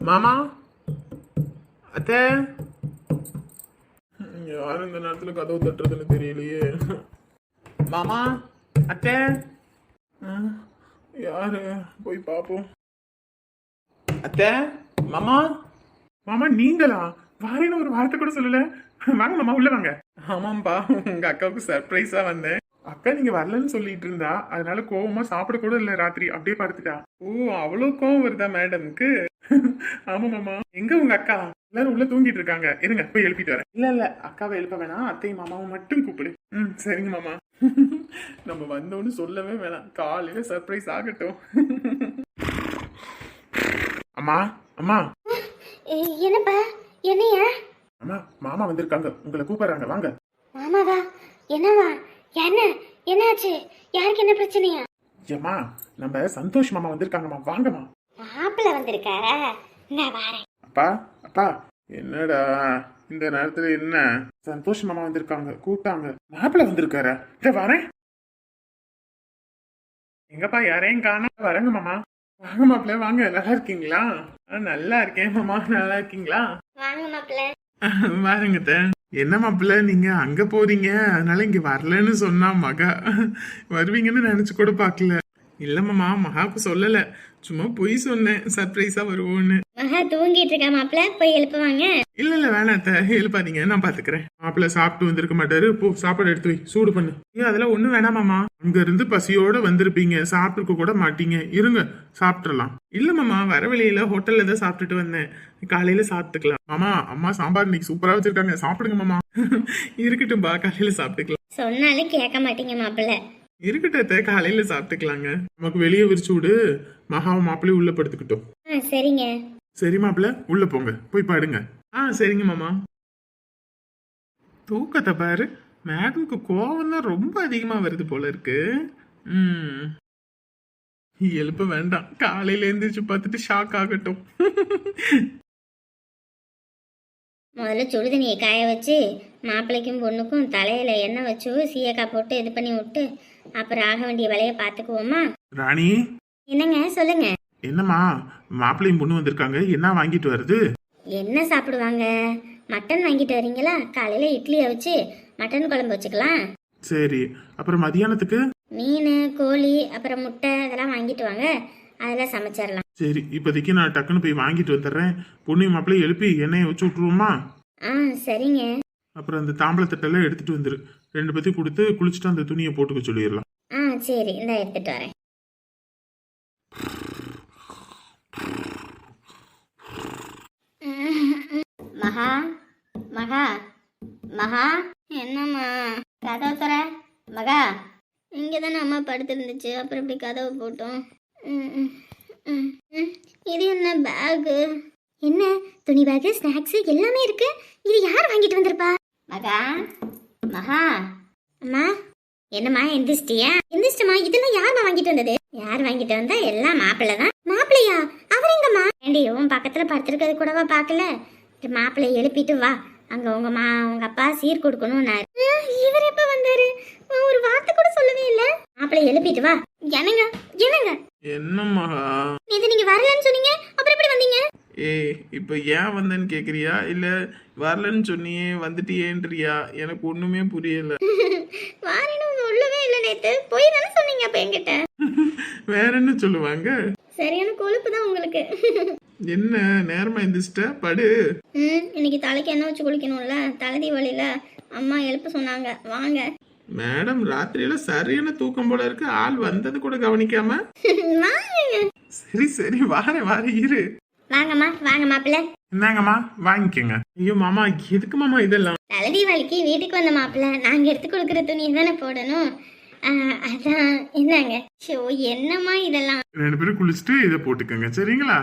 மாமா அத்தை, யாரும் இந்த நேரத்துல கதவு தட்டுறதுன்னு தெரியலையே. மாமா அத்தை, யாரு போய் பாப்போம். அத்தை, மாமா மாமா நீங்களா? வாரேன்னு ஒரு வார்த்தை கூட சொல்லல. வாங்க மாமா உள்ள வாங்க. ஆமாம்பா, உங்க அக்காவுக்கு சர்ப்ரைஸா வந்தேன். அக்கா நீங்க வரலன்னு சொல்லிட்டு இருந்தா, அதனால கோவமா சாப்பிட கூட இல்ல, ராத்திரி அப்படியே படுத்துட்டா. ஓ, அவ்வளவு கோவம் வருதா மேடம்க்கு? ஆமா மாமா. எங்க உங்க அக்கா? எல்லாரும் உள்ள தூங்கிட்டு இருக்காங்க. இருங்க போய் எழுப்பிட்டு வரேன். இல்ல அக்காவை எழுப்ப வேணாம், அத்தையும் மாமாவை மட்டும் கூப்பிடு. சரிங்க மாமா. நம்ம வந்தோன்னு சொல்லவே வேணாம், காலையில சர்ப்ரைஸ் ஆகட்டும். அம்மா அம்மா. என்னப்பா? என்னையா? அம்மா மாமா வந்திருக்காங்க, உங்களை கூப்பிடுறாங்க, வாங்க. மாமாவா? என்னவா? என்ன என்னாச்சு? யாருக்கு என்ன பிரச்சனையா? ஏம்மா, நம்ம சந்தோஷ் மாமா வந்திருக்காங்கம்மா, வாங்கம்மா. மாப்பிள்ள வந்திருக்காரா? நான் வரேன். அப்பா அப்பா, என்னடா இந்த நேரத்துல என்ன? சந்தோஷ் மாமா வந்திருக்காங்க, கூப்பிட்டாங்க. மாப்பிள்ள வந்திருக்காரா? இத வரேன். எங்கப்பா யாரையும் காணோம். வரேங்க மாமா. வாங்க மாப்பிள்ள வாங்க. நல்லா இருக்கீங்களா? நல்லா இருக்கேன் மாமா, நல்லா இருக்கீங்களா? வாங்க மாப்பிள்ள. வாருங்க. என்ன மாப்பிள்ள நீங்க அங்க போறீங்க, அதனால இங்க வரலன்னு சொன்னா மகா. வருவீங்கன்னு நினைச்சு கூட பாக்கல. இல்ல மாமா, மகாவுக்கு சொல்லல, சும்மா பொய் சொன்னேன், சர்ப்ரைஸா வருவோன்னு. மகா தூங்கிட்டு இருக்கா மாப்பிள்ள, போய் எழுப்புவாங்க. இல்ல வேணாத்த, எழுப்பாதீங்க, நான் பாத்துக்கிறேன். மாப்பிள்ள சாப்பிட்டு வந்திருக்க மாட்டாரு, போ சாப்பாடு எடுத்து வை, சூடு பண்ணு. அதெல்லாம் ஒண்ணும் வேணாம் மாமா, அங்க இருந்து பசியோட வந்திருப்பீங்க, சாப்பிட்டுக்க கூட மாட்டீங்க, இருங்க சாப்பிட்டுலாம். இல்ல மாமா, வர வழியில ஹோட்டல்ல தான் சாப்பிட்டுட்டு வந்தேன், காலையில சாப்பிட்டுக்கலாம். மாமா அம்மா சாம்பார் இன்னைக்கு சூப்பரா வச்சிருக்காங்க, சாப்பிடுங்க மாமா. இருக்கட்டும் பா, காலையில சாப்பிட்டுக்கலாம். சொன்னாலும் கேட்க மாட்டீங்க மாப்பிள்ள. இருக்கட்ட, காலையில சாப்பிட்டுக்கலாங்க. நமக்கு வெளியே விரிச்சு விடு, மகாவை மாப்பிள்ளையும் உள்ள படுத்துக்கிட்டோம். சரிங்க. சரி மாப்பிள்ள, உள்ள போங்க, போய் பாடுங்க. சரிங்க மாமா. தூக்கத்தை பாரு, மேடம்க்கு கோவம் தான் ரொம்ப அதிகமா வருது போல இருக்கு. எழுப்ப வேண்டாம், காலையில எழுந்திரிச்சு பார்த்துட்டு ஷாக் ஆகட்டும். முதல்ல சுடுதண்ணியை காய வச்சு மாப்பிள்ளைக்கும் பொண்ணுக்கும் தலையில எண்ணெய் வச்சு சீயக்காய் போட்டு இது பண்ணி விட்டு அப்புறம் ஆக வேண்டிய வேலையை பார்த்துக்குவோமா? ராணி. என்னங்க சொல்லுங்க. என்னம்மா, மாப்பிள்ளையும் பொண்ணு வந்திருக்காங்க, என்ன வாங்கிட்டு வருது? என்ன சாப்பிடுவாங்க? மட்டன் வாங்கிட்டு வரீங்களா? காலையில இட்லியை வச்சு மட்டன் குழம்பு வச்சுக்கலாம். சரி, அப்புறம் மதியானத்துக்கு மீன், கோழி, அப்புறம் முட்டை இதெல்லாம் வாங்கிட்டு வாங்க, அதெல்லாம் சமைச்சிடலாம். சரி, இப்போதைக்கு நான் டக்குன்னு போய் வாங்கிட்டு வந்துடுறேன். பொண்ணையும் மாப்பிள்ளையும் எழுப்பி எண்ணெயை வச்சு விட்டுருவோமா? சரிங்க. அப்புறம் அந்த தாம்பளத்தட்டெல்லாம் எடுத்துட்டு வந்துரு, 2 பேத்தையும் கொடுத்து குளிச்சுட்டு அந்த துணியை போட்டுக்க சொல்லிடலாம். சரி, இந்த எடுத்துட்டு வரேன். மகா மகா மகா, என்னம்மா? கதவு தர மகா. இங்கே தானே அம்மா படுத்துருந்துச்சு, அப்புறம் இப்படி கதவு போட்டோம். இது என்ன பேகு? என்ன துணி பேகு, ஸ்நாக்ஸ் எல்லாமே இருக்கு. இது யார் வாங்கிட்டு வந்திருப்பா? மகா மகா. அம்மா என்னம்மா, எந்திரிச்சிட்டியா? எந்திரிச்சிட்டமா. இதெல்லாம் யாருமா வாங்கிட்டு வந்தது? யார் வாங்கிட்டு வந்தா? எல்லாம் மாப்பிள்ளை தான். மாப்பிள்ளையா? அவர் எங்கம்மா? ஏண்டி உன் பக்கத்துல படுத்திருக்கிறது கூடவா பார்க்கல? மாப்பிள்ளைய எழுப்பிட்டு வா, அங்க உங்க அப்பா சீர் கொடுக்கணும்னாரு. இவர் எப்ப வந்தாரு? ஒரு வார்த்தை கூட சொல்லவே இல்ல. மாப்பிள்ளைய எழுப்பிட்டு வா. என்னங்க என்னங்க? என்னம்மா இது நீங்க வரலன்னு சொன்னீங்க, அப்புறம் எப்படி வந்தீங்க? இப்ப ஏன் வந்தேன்னு கேக்குறியா, இல்ல வரலன்னு சொன்னியே வந்துட்டியேன்றியா? எனக்கு ஒண்ணுமே புரியல. வாரேன்னு சொல்லவே இல்ல நேத்து, போய் தானே சொன்னீங்க அப்ப என்கிட்ட. வேற என்ன சொல்லுவாங்க? சரியான கொழுப்பு தான் உங்களுக்கு. என்ன நேரமா எந்திரிச்சிட்ட, படு. இன்னைக்கு தலைக்கு என்ன வச்சு குளிக்கணும்ல, தலைதி வலியில அம்மா எழுப்ப சொன்னாங்க, வாங்க. மேடம் ராத்திரியில சரியான தூக்கம் போல இருக்கு, ஆள் வந்தது கூட கவனிக்காம. சரி வார இரு. வாங்கம்மா, வாங்க மாப்பிள்ள. என்னங்கம்மா வாங்கிக்கோங்க. ஐயோ மாமா, எதுக்கு மாமா இதெல்லாம்? தலைதி வலிக்கு வீட்டுக்கு வந்த மாப்பிள்ள, நாங்க எடுத்து கொடுக்குற துணி தானே போடணும், அதான். என்னங்க ஷோ, என்னம்மா இதெல்லாம்? 2 பேரும் குளிச்சுட்டு இதை போட்டுக்கோங்க, சரிங்களா?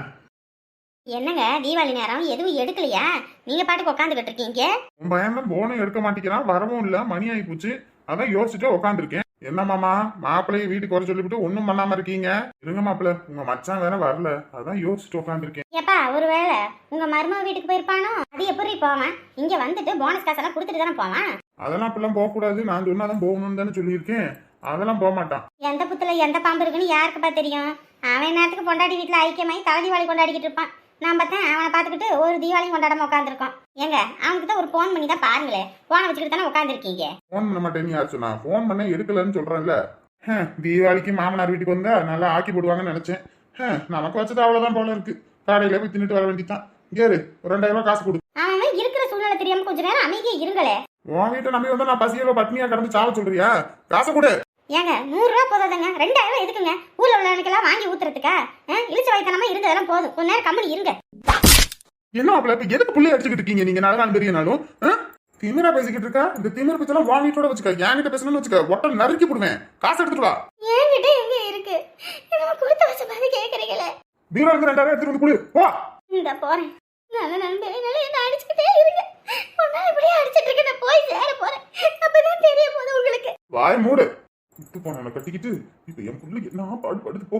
என்னங்க தீபாவளி நேரம் எதுவும் எடுக்கலையா? நீங்க பாட்டுக்கு உட்காந்துக்கிட்டு இருக்கீங்க. உன் பையன் போனும் எடுக்க மாட்டேங்கிறான், வரவும் இல்ல, மணி ஆகி போச்சு, அதான் யோசிச்சுட்டு உட்காந்துருக்கேன். என்ன மாமா, மாப்பிள்ளைய வீட்டுக்கு வர சொல்லிவிட்டு ஒன்னும் பண்ணாம இருக்கீங்க? இருங்க மாப்பிள்ள, உங்க மச்சான் வேற வரல, அதான் யோசிச்சுட்டு உட்காந்துருக்கேன். ஏப்பா, ஒருவேளை உங்க மருமக வீட்டுக்கு போயிருப்பானோ? அது எப்படி போவான்? இங்க வந்துட்டு போனஸ் காசெல்லாம் கொடுத்துட்டு தானே போவான். அதெல்லாம் இப்பெல்லாம் போக கூடாது, நான் சொன்னாதான் போகணும்னு தானே சொல்லியிருக்கேன். அதெல்லாம் போக மாட்டான். எந்த புத்துல எந்த பாம்பு இருக்குன்னு யாருக்குப்பா தெரியும்? அவன் நேரத்துக்கு பொண்டாடி வீட்டுல ஐக்கியமாயி தலைதி வாழி கொண்டாடிக்கிட்டு இருப்பான். நான் பார்த்தேன் அவனை பார்த்துக்கிட்டு ஒரு தீபாவளியும் கொண்டாடாம உட்காந்துருக்கோம். ஏங்க அவனுக்கு ஒரு ஃபோன் பண்ணி தான் பாருங்களேன். ஃபோனை வச்சுக்கிட்டு தானே உட்காந்துருக்கீங்க. ஃபோன் பண்ண மாட்டேன்னு யார் சொன்னா? ஃபோன் பண்ண எடுக்கலன்னு சொல்றேன்ல. தீபாவளிக்கு மாமனார் வீட்டுக்கு வந்தா நல்லா ஆக்கி போடுவாங்கன்னு நினைச்சேன். நமக்கு வச்சது அவ்வளவுதான் போல இருக்கு. கடையில போய் தின்னுட்டு வர வேண்டியதான். கேரு ஒரு 2000 ரூபாய் காசு கொடு. அவன் இருக்கிற சூழ்நிலை தெரியாம கொஞ்ச நேரம் அமைதியா இருங்களே. உன் வீட்டை நம்பி வந்து நான் பசியில பட்னியா கடந்து சாவ சொல்றியா? காசை கொடு. ஏங்க 100 ரூபா போதாதுங்க, 2000 எதுக்குங்க? ஊர்ல உள்ளவனுக்கெல்லாம் வாங்கி ஊத்துறதுக்கா? இழிச்ச வயத்தனமா இருந்ததெல்லாம் போதும், கொஞ்ச நேரம் கம்பெனி இருங்க. என்ன மாப்பிள்ள இப்ப எதுக்கு புள்ளி அடிச்சுக்கிட்டு இருக்கீங்க நீங்க? நாள் பெரிய நாளும் திமிரா பேசிக்கிட்டு இருக்கா? இந்த திமிர பேச்செல்லாம் வா வீட்டோட வச்சுக்க. என்கிட்ட பேசணும்னு வச்சுக்க, ஒட்ட நறுக்கி போடுவேன். காசு எடுத்துட்டு வா. என்கிட்ட எங்க இருக்கு? நம்ம கொடுத்து வச்ச மாதிரி கேக்குறீங்களே. பீரோ வந்து 2000 எடுத்துட்டு வந்து கொடு. போ. இந்த போறேன். நல்ல நண்பர்களே என்ன அடிச்சுக்கிட்டே இருங்க. ஒன்னா இப்படியே அடிச்சிட்டு இருக்க, நான் போய் சேர போறேன். அப்பதான் தெரிய போகுது உங்களுக்கு. வாய் மூடு. விட்டு போன கட்டிக்கிட்டு இப்ப என் புள்ள என்ன பாடுபடுது. போ.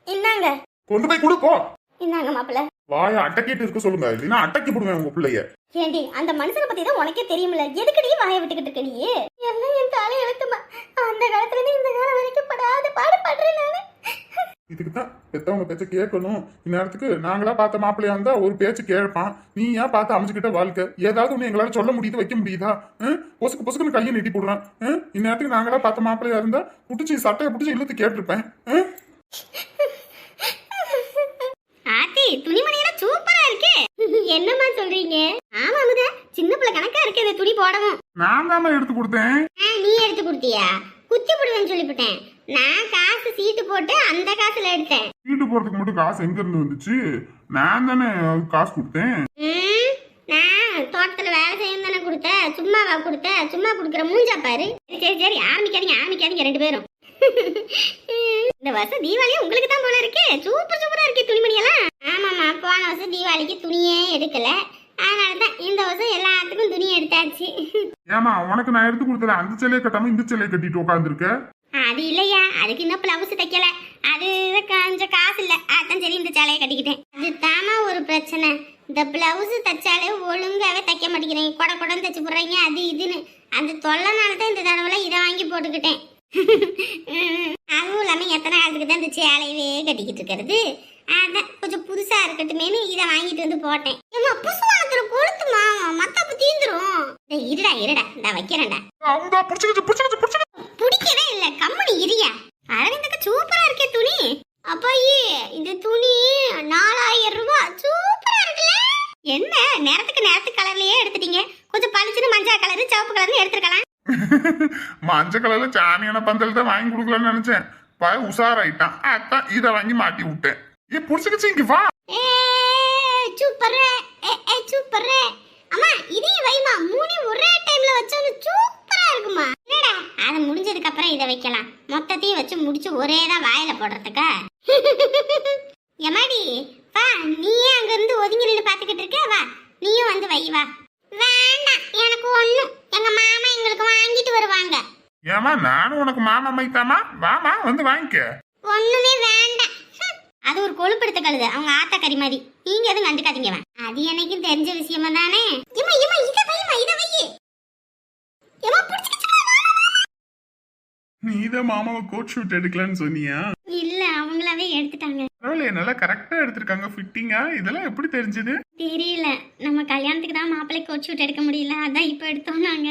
இந்தாங்க. கொண்டு போய் கொடு. போ. இந்தாங்க மாப்பிள்ள. வாய அட்டக்கிட்டு இருக்க சொல்லுங்க, இல்லைன்னா அட்டக்கி போடுவேன் உங்க பிள்ளைய. ஏண்டி அந்த மனுஷனை பத்தி தான் உனக்கே தெரியுமில்ல, எதுக்கடி வாயை விட்டுக்கிட்டு இருக்க நீ? எல்லாம் என் தலை எழுத்துமா. அந்த காலத்துல இருந்து இந்த காலம் வரைக்கும் படாத பாடுபடுறேன் நானு. இதுக்குதான் பெத்தவங்க பேச்ச கேட்கணும். இந்நேரத்துக்கு நாங்களா பார்த்த மாப்பிள்ளையா இருந்தா ஒரு பேச்சு கேட்பான். நீ ஏன் பார்த்து அமைச்சுக்கிட்ட வாழ்க்கை? ஏதாவது ஒண்ணு எங்களால சொல்ல முடியுது, வைக்க முடியுதா? பொசுக்கு பொசுக்குன்னு கையை நீட்டி போடுறான். இந்நேரத்துக்கு நாங்களா பார்த்த மாப்பிள்ளையா இருந்தா புடிச்சு சட்டையை புடிச்சு இழுத்து கேட்டிருப்பேன். ஆத்தி துணிமணியெல்லாம் சூப்பரா இருக்கே. என்னம்மா சொல்றீங்க? ஆமா அமுதா, சின்ன பிள்ளை கணக்கா இருக்கு இந்த துணி போடவும். நான் தான் எடுத்து கொடுத்தேன். நீ எடுத்து கொடுத்தியா? குத்தி போடுவேன்னு சொல்லிவிட்டேன். நான் காசு சீட்டு போட்டு அந்த காசுல எடுத்தேன். வீட்டு போறதுக்கு மட்டும் காசு எங்க இருந்து வந்துச்சு? நான் தானே காசு கொடுத்தேன். நான் தோட்டத்துல வேலை செய்யணும் தானே கொடுத்தேன். சும்மாவா கொடுத்தேன்? சும்மா குடுக்கற மூஞ்சா பாரு. சரி சரி ஆரம்பிக்காதீங்க 2 பேரும். இந்த வருஷம் தீபாவளி உங்களுக்கு தான் போல இருக்கே. சூப்பரா இருக்கு துணிமணி எல்லாம். ஆமாமா, போன வருஷம் தீபாவளிக்கு துணியே எடுக்கல, அதனாலதான் இந்த வருஷம் எல்லாத்துக்கும் துணி எடுத்தாச்சு. ஏமா உனக்கு நான் எடுத்து கொடுத்தல அந்த சேலையை கட்டாம இந்த சேலையை கட்டிட்டு உட்காந்துருக்க? அது இல்லையா, அதுக்கு இன்னும் பிளவுஸ் தைக்கல. அது கொஞ்சம் காசு இல்ல, அதான் சரி இந்த சேலையை கட்டிக்கிட்டேன். அது தாமா ஒரு பிரச்சனை. இந்த பிளவுஸ் தைச்சாலே ஒழுங்காவே தைக்க மாட்டேங்கிறீங்க, கொடன்னு தைச்சு போடுறீங்க அது இதுன்னு. அந்த தொல்லைனாலதான் இந்த தடவை இதை வாங்கி போட்டுக்கிட்டேன். அதுவும் இல்லாம எத்தனை காலத்துக்கு தான் இந்த சேலையவே கட்டிக்கிட்டு இருக்கிறது, அதான் கொஞ்சம் புதுசா இருக்கட்டுமேனு இதை வாங்கிட்டு வந்து போட்டேன். ஏமா புதுசா இருக்கிற கொளுத்துமா, மத்தப்ப தீந்துரும். இருடா இந்த வைக்கிறேன்டா. பிடிக்கவே இல்ல, கம்மனி இரியா. அரவிந்தக்கு சூப்பரா இருக்கே துணி. அப்பாயி இந்த துணி 4000 ரூபாய். சூப்பரா இருக்குல்ல? என்ன நேரத்துக்கு கலர்லயே எடுத்துட்டீங்க? கொஞ்சம் பளிச்சுன்னு மஞ்சள் கலரு சிவப்பு கலர்னு எடுத்துருக்கலாம். மஞ்சள் கலர்ல சாமியான பந்தல் தான் வாங்கி கொடுக்கலாம்னு நினைச்சேன். உஷாராயிட்டான், அதான் இதை வாங்கி மாட்டி விட்டேன். புடிச்சுக்கிச்சு, இங்க வா. சூப்பர். அம்மா இதையும் வைமா, மூணு ஒரே டைம்ல வச்சாலும் சூப்பரா இருக்குமா. என்னடா அது முடிஞ்சதுக்கு அப்புறம் இதை வைக்கலாம். மொத்தத்தையும் வச்சு முடிச்சு ஒரே தான் வாயில போடுறதுக்கா? எமாடி வா, நீயே அங்க இருந்து ஒதுங்கி நின்று பாத்துக்கிட்டு இருக்க. வா நீயும் வந்து வை. வா. வேண்டாம் எனக்கு ஒண்ணும், எங்க மாமா எங்களுக்கு வாங்கிட்டு வருவாங்க. ஏமா நானும் உனக்கு மாமா மைத்தாமா? வாமா வந்து வாங்கிக்க. ஒண்ணுமே வேண்டாம். அது ஒரு கொழுப்படுத்த கழுது, அவங்க ஆத்தா கறி மாதிரி. நீங்க எதுவும் கண்டுக்காதீங்க. அது எனக்கும் தெரிஞ்ச விஷயமா தானே. நீதான் மாமாவை கோட் ஷூட் எடுக்கலான்னு சொன்னியா? இல்ல அவங்களாவே எடுத்துட்டாங்க. பரவாயில்லையே, நல்லா கரெக்டா எடுத்திருக்காங்க ஃபிட்டிங்கா. இதெல்லாம் எப்படி தெரிஞ்சது? தெரியல, நம்ம கல்யாணத்துக்கு தான் மாப்பிள்ளை கோட் ஷூட் எடுக்க முடியல, அதான் இப்ப எடுத்தோம் நாங்க.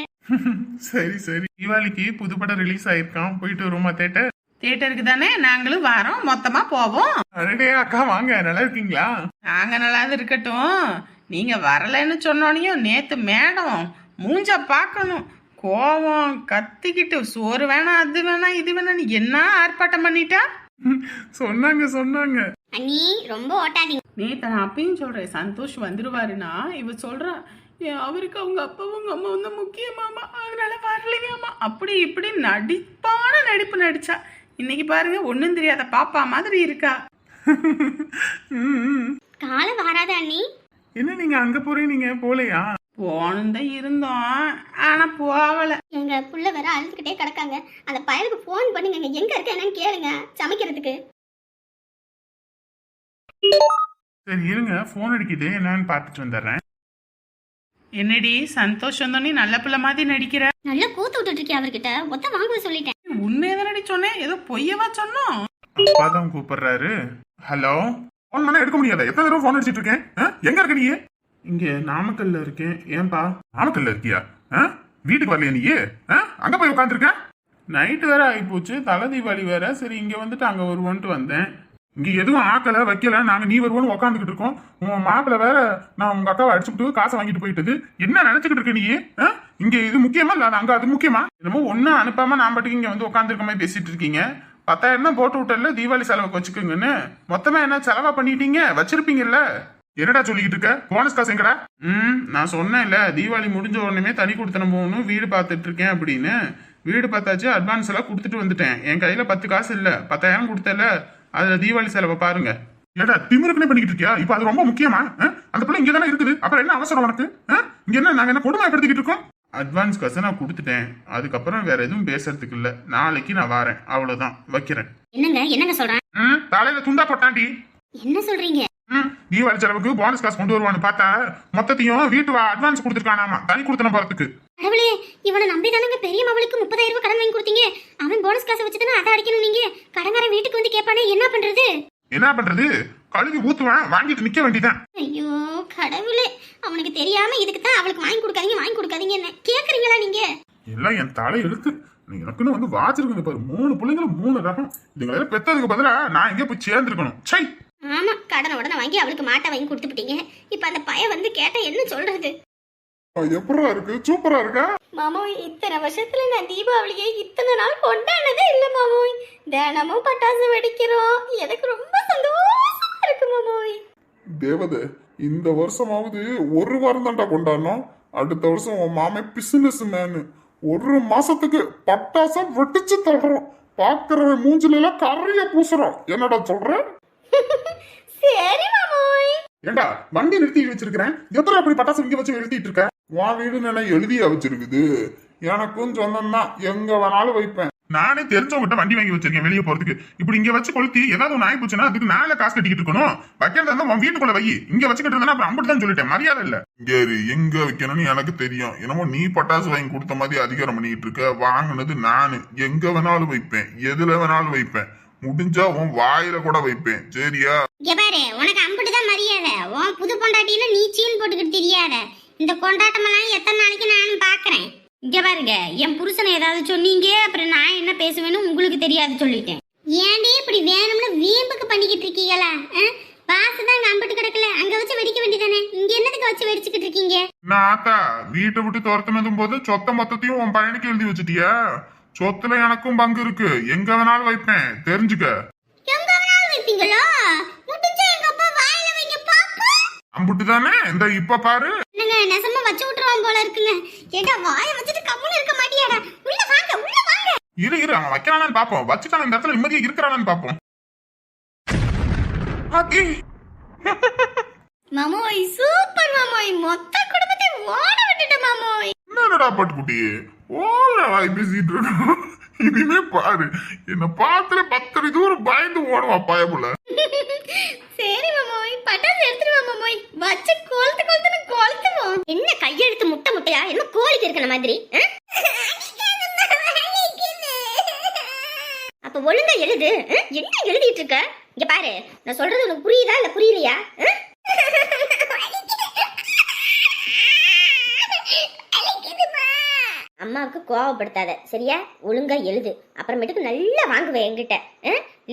சரி தீபாவளிக்கு புதுப்படம் ரிலீஸ் ஆயிருக்கான், போயிட்டு வருமா தேட்டர்? தியேட்டருக்கு தானே நாங்களும் வரோம், மொத்தமா போவோம். அரடே அக்கா வாங்க, நல்லா இருக்கீங்களா? நாங்க நல்லா இருக்கட்டும். நீங்க வரலன்னு சொன்னோனையும் நேத்து மேடம் மூஞ்ச பாக்கணும், கோவம் கத்திக்கிட்டு சோறு வேணாம் அது வேணாம் இது வேணாம் என்ன ஆர்ப்பாட்டம் பண்ணிட்டா. சொன்னாங்க அண்ணி ரொம்ப ஓட்டாதீங்க. நேத்து நான் அப்பயும் சொல்றேன் சந்தோஷ் வந்துருவாருன்னா, இவ சொல்றா அவருக்கு அவங்க அப்பாவும் அவங்க அம்மா வந்து முக்கியமாமா, அதனால வரலையாமா. அப்படி இப்படி நடிப்பான நடிப்பு நடிச்சா. இன்னைக்கு பாருங்க ஒன்னும் தெரியாத பாப்பா மாதிரி இருக்கா. காலம் வராத அண்ணி. என்ன நீங்க அங்க போறீங்க, நீங்க போலையா? போனும் தான் இருந்தோம், ஆனா போகல. எங்க புள்ள வேற அழுதுகிட்டே கிடக்காங்க. அந்த பயலுக்கு போன் பண்ணுங்க, எங்க இருக்க என்னன்னு கேளுங்க சமைக்கிறதுக்கு. சரி இருங்க, போன் அடிக்குது, என்னன்னு பாத்துட்டு வந்துடுறேன். என்னடி சந்தோஷம் தானே, நல்ல பிள்ளை மாதிரி நடிக்கிற. நல்லா கூத்து விட்டுட்டு இருக்கேன் அவர்கிட்ட, ஒத்த வாங்க சொல்லிட்டேன். உண்மையதானடி சொன்னேன், ஏதோ பொய்யவா சொன்னோம். அப்பாதான் கூப்பிடுறாரு. ஹலோ போன் பண்ணா எடுக்க முடியாது. எத்தனை தடவை போன் அடிச்சிட்டு இருக்கேன். எங்க இருக்க நீ? இங்க நாமக்கல்ல இருக்கேன். ஏன்பா? நாமக்கல்ல இருக்கியா? வீட்டுக்கு வரலையா நீ? அங்க போய் உட்காந்துருக்க. நைட்டு வேற ஆகிப்போச்சு, தலை தீபாவளி வேற. சரி இங்க வந்துட்டு அங்க வருவோன்ட்டு வந்தேன். இங்க எதுவும் ஆக்கல வைக்கல, நாங்க நீ வருவோன்னு உட்காந்துக்கிட்டு இருக்கோம். உன் மாப்பிள்ள வேற நான் உங்க அக்காவை அடிச்சுட்டு காசை வாங்கிட்டு போயிட்டது. என்ன நினைச்சுக்கிட்டு இருக்க நீ? இங்க இது முக்கியமா இல்ல அங்க அது முக்கியமா? என்னமோ ஒன்னும் அனுப்பாம நான் பாட்டுக்கு இங்க வந்து உட்காந்துருக்க மாதிரி பேசிட்டு இருக்கீங்க. 10,000 தான் போட்டு விட்டல தீபாவளி செலவுக்கு வச்சுக்கோங்கன்னு. மொத்தமா என்ன செலவா பண்ணிட்டீங்க? வச்சிருப்பீங்கல்ல. என்னடா சொல்லிக்கிட்டு இருக்க? போனஸ் காசு எங்கடா? நான் சொன்னேன்ல தீபாவளி முடிஞ்ச உடனே தனி கொடுத்தன போகணும், வீடு பார்த்துட்டு இருக்கேன் அப்படின்னு. வீடு பார்த்தாச்சு, அட்வான்ஸ் எல்லாம் கொடுத்துட்டு வந்துட்டேன். என் கையில 10 காசு இல்ல, 10,000 கொடுத்தல. அதுல தீபாவளி செலவை பாருங்க. ஏடா திமிருக்குனே பண்ணிக்கிட்டு இருக்கியா? இப்ப அது ரொம்ப முக்கியமா? அந்த பிள்ளை இங்க தானே இருக்குது, அப்புறம் என்ன அவசரம் உனக்கு? இங்க என்ன நாங்க என்ன கொடுமைப்படுத்திக்கிட்டு இருக்கோம்? அட்வான்ஸ் காசை நான் கொடுத்துட்டேன். அதுக்கப்புறம் வேற எதுவும் பேசுறதுக்கு இல்ல. நாளைக்கு நான் வரேன், அவ்வளவுதான். வைக்கிறேன். என்னங்க சொல்றேன்? தலையில துண்டா போட்டாண்டி. என்ன சொல்றீங்க? தீபாவளி செலவுக்கு போனஸ் காசு கொண்டு வருவான்னு பார்த்தா மொத்தத்தையும் வீட்டு அட்வான்ஸ் கொடுத்துருக்கானாமா, தனி கொடுத்தன போறதுக்கு. கடவுளே, இவனை நம்பி தானங்க பெரிய மவளுக்கு 30,000 ரூபாய் கடன் வாங்கி கொடுத்தீங்க. அவன் போனஸ் காசை வச்சுதானே அதை அடிக்கணும். நீங்க கடங்காரன் வீட்டுக்கு வந்து கேட்பானே, என்ன பண்றது? என்ன பண்றது? கழுவி ஊத்துவேன், வாங்கிட்டு நிக்க வேண்டியதான். ஐயோ கடவுளே, அவனுக்கு தெரியாம இதுக்கு தான் அவளுக்கு வாங்கி கொடுக்காதீங்க என்ன கேக்குறீங்களா நீங்க? எல்லாம் என் தலை எழுத்து. எனக்குன்னு வந்து வாச்சிருக்கணும் பாரு, 3 பிள்ளைங்களும் 3 ரகம். இதுங்களை பெத்ததுக்கு பதிலா நான் எங்கே போய் சேர்ந்துருக்கணும். சை. ஆமா, கடனை உடனே வாங்கி அவளுக்கு மாட்டை வாங்கி கொடுத்துட்டீங்க. இப்ப அந்த பையன் வந்து கேட்டா என்ன சொல்றது? எப்படா இருக்கு? சூப்பரா இருக்கா மாமோ. இத்தனை வருஷத்துல நான் தீபாவளியை இத்தனை நாள் கொண்டாடினதே இல்ல மாமோய். தினமும் பட்டாசு வெடிக்கிறோம், எனக்கு ரொம்ப சந்தோஷமா இருக்கு மாமோய். தேவதை, இந்த வருஷமாவது 1 வாரம் தான்டா கொண்டாடணும். அடுத்த வருஷம் உன் மாமே பிசினஸ் மேனு 1 மாசத்துக்கு பட்டாசம் வெடிச்சு தள்ளுறோம். பாக்குற மூஞ்சில எல்லாம் கரைய பூசுறோம். என்னடா சொல்ற? சரி மாமோய். ஏண்டா வண்டி நிறுத்தி வச்சிருக்கிறேன், எத்தனை அப்படி பட்டாசு இங்க வச்சு எழுதிட்டு இருக்க? உன் வீடு என்ன எழுதியா வச்சிருக்குது? எனக்கும் சொந்தம்தான், எங்க வேணாலும் வைப்பேன். நானே தெரிஞ்சவங்கிட்ட வண்டி வாங்கி வச்சிருக்கேன் வெளியே போறதுக்கு. இப்படி இங்க வச்சு கொளுத்தி ஏதாவது ஒன்று ஆகி போச்சுன்னா அதுக்கு நாளை காசு கட்டிக்கிட்டு இருக்கணும். வைக்கிறதா இருந்தா உன் வீட்டுக்குள்ள வை. இங்க வச்சுக்கிட்டு இருந்தா அப்புறம் அம்பிட்டு தான் சொல்லிட்டேன், மரியாதை இல்ல. இங்க எங்க வைக்கணும்னு எனக்கு தெரியும். என்னமோ நீ பட்டாசு வாங்கி கொடுத்த மாதிரி அதிகாரம் பண்ணிட்டு இருக்க. வாங்கினது நானு, எங்க வேணாலும் வைப்பேன், எதுல வேணாலும் வைப்பேன். முடிஞ்சா உன் வாயில கூட வைப்பேன், சரியா? இங்க பாரு, உனக்கு அம்பிட்டுதான் மரியாதை. உன் புது பொண்டாட்டியில நீ சீன் போட்டுக்கிட்டு தெரியாத. இந்த கொண்டாட்டம் எல்லாம் எத்தனை நாளைக்கு நானும் பாக்குறேன். இங்க பாருங்க, என் புருஷனை ஏதாவது சொன்னீங்க அப்புறம் நான் என்ன பேசுவேன்னு உங்களுக்கு தெரியாது சொல்லிட்டேன். ஏன்டி இப்படி வேணும்னு வீம்புக்கு பண்ணிக்கிட்டு இருக்கீங்களா? வாசுதான் அம்பிட்டு கிடக்கல, அங்க வச்சு வெடிக்க வேண்டியதானே. இங்க என்னதுக்கு வச்சு வெடிச்சுக்கிட்டு இருக்கீங்க? நாத்தா, வீட்டை விட்டு துரத்துனதும் போது சொத்த மொத்தத்தையும் உன் பையனுக்கு எழுதி வச்சுட்டியா? சொத்துல எனக்கும் பங்கு இருக்கு, எங்க வேணாலும் வைப்பேன், தெரிஞ்சுக்க. எங்க வேணாலும் வைப்பீங்களா? முட்டிச்சா எங்க அப்பா வாயில வைங்க பாப்பா. அம்புட்டு தானே, இந்த இப்ப பாரு. என்னங்க நெசமா வச்சு விட்டுருவான் போல இருக்குங்க. ஏடா வாயை வச்சுட்டு கம்முன்னு இருக்க மாட்டியாடா? உள்ள வாங்க, உள்ள வாங்க. இரு அவன் வைக்கிறானான்னு பாப்போம், வச்சுட்டான இந்த இடத்துல நிம்மதியா இருக்கிறானான்னு பாப்போம். மாமோய் சூப்பர் மாமோய், மொத்த குடும்பத்தை ஓட விட்டுட்ட மாமோய். என்னடா பட்டுக்குட்டி ஓவரா வாய் பேசிட்டு இருக்கோம். இனிமே பாரு, என்ன பார்த்துல 10 அடி தூரம் பயந்து ஓடுவா பயமுல. சரி மாமோய், பட்டாசு எடுத்துட்டு வா மாமோய், வச்சு கொளுத்துவோம். என்ன கையெழுத்து முட்டையா? என்ன கோழிக்கு இருக்கிற மாதிரி? அப்ப ஒழுங்கா எழுது. என்ன எழுதிட்டு இருக்க? இங்க பாரு, நான் சொல்றது உனக்கு புரியுதா இல்ல புரியலையா? அம்மாவுக்கு கோவப்படுத்தாத சரியா? ஒழுங்கா எழுது, அப்புறமேட்டுக்கு நல்லா வாங்குவேன் என்கிட்ட.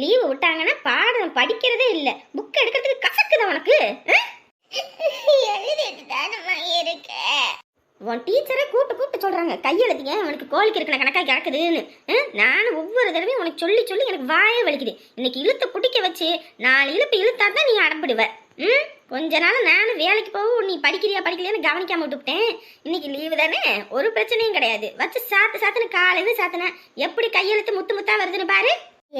லீவு விட்டாங்கன்னா பாடம் படிக்கிறதே இல்ல, புக் எடுக்கிறதுக்கு கசக்குதா உனக்கு? உன் டீச்சரை கூப்பிட்டு சொல்றாங்க கையெழுத்திங்க அவனுக்கு கோழிக்கு இருக்கிற கணக்கா கிடக்குதுன்னு. நானும் ஒவ்வொரு தடவையும் உனக்கு சொல்லி எனக்கு வாயே வலிக்குது. இன்னைக்கு இழுத்து பிடிக்க வச்சு 4 இழுப்பு இழுத்தா தான் நீ அடம்பிடுவ. கொஞ்ச நாள் நானும் வேலைக்கு போக நீ படிக்கலையான்னு கவனிக்காம விட்டுவிட்டேன். இன்னைக்கு லீவு தானே, ஒரு பிரச்சனையும் கிடையாது. வச்சு சாத்துன்னு காலையில சாத்தின எப்படி கையெழுத்து முத்தா வருதுன்னு பாரு.